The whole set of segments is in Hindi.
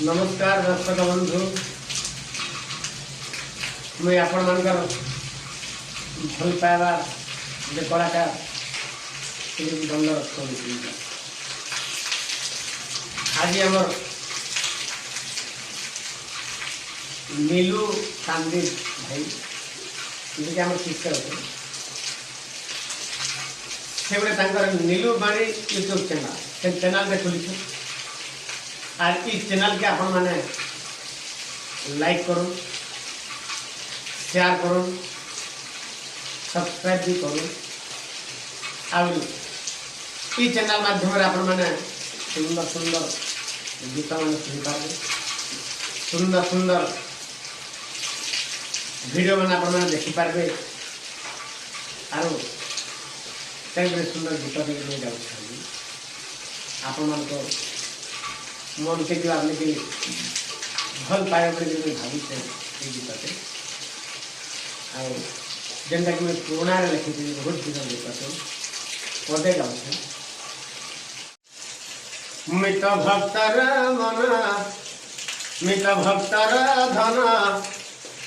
नमस्कार दर्शक बंधु, मुझे आपण मान भल पाइबा जे कलाकार दंड आज आम नीलू कांदी भाई जी आम शिष्य अच्छे से गोटे नीलू बाणी यूट्यूब चैनल से चैनल में खोली और इस चैनल के आपण मैंने लाइक करो, शेयर करो, सब्सक्राइब भी करो। और इस चैनल माध्यम आपण मैंने सुंदर सुंदर गीत मान सुनी पारे, सुंदर सुंदर वीडियो मैंने आपण मैंने देखी पारे और सुंदर गीत भी जाऊँ आपण मान मन के जो आपने कि भल पाए भावी से गीतटे आनटा कि मैं पुराणा लिखी बहुत दिन गीतटे पदे गाँव मित भक्तर मन मित भक्तर धन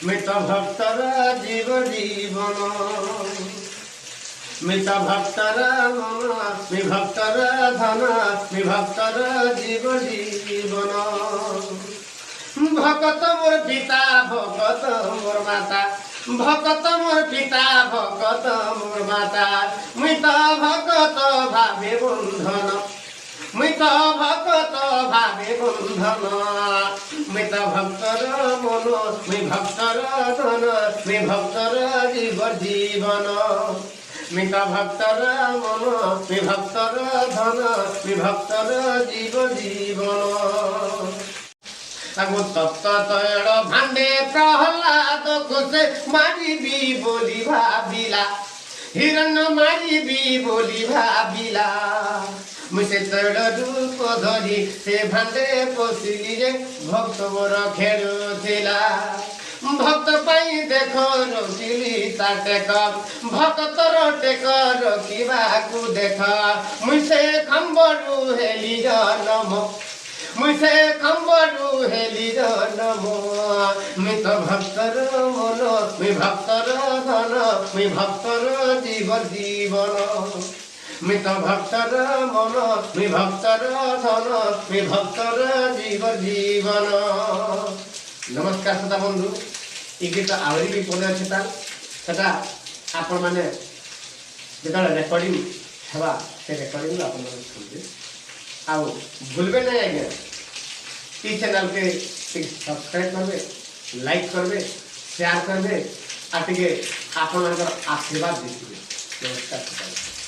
मित भक्तर जीव जीवन मित भक्तर मन विभक्तर धन विभक्तर जीव जीवन भगत मोर पिता भगत मोर माता भगत मोर पिता भगत मोर माता मित भगत भावे बंधन मित भगत भावे बंधन मित भक्तर मन विभक्तर धन विभक्तर जीव जीवन मित भक्तर मन विभक्तर धन विभक्तर जीव जीवन तप्त तैल भांडे प्रहलाद घोषे मारिबी बोली भाविला हिरण्य मारिबी बोली भाविला मुझे तैल रूप धरी से भांडे पशिली जे भक्त मोर खेलुथिला भक्त पाई देख रखिली टेक भक्तर टेक रखा देख मुझे खम्बरू हेली जनम मुझे खम्बरू हेली जनम मित भक्तर मन विभक्तर धन विभक्तर जीव जीवन मित भक्तर मन विभक्तर धन विभक्तर जीव जीवन। नमस्कार श्रोता बंधु, ये गीत आहरी भी पदे अच्छे आपण मैंने जो रेकर्डिंग है से रेकर्डिंग आप शुणिए आ भूलबे ना आज्ञा ये चैनल के सब्सक्राइब करेंगे, लाइक करेंगे, शेयर करेंगे और टे आपण आशीर्वाद देखिए। नमस्कार।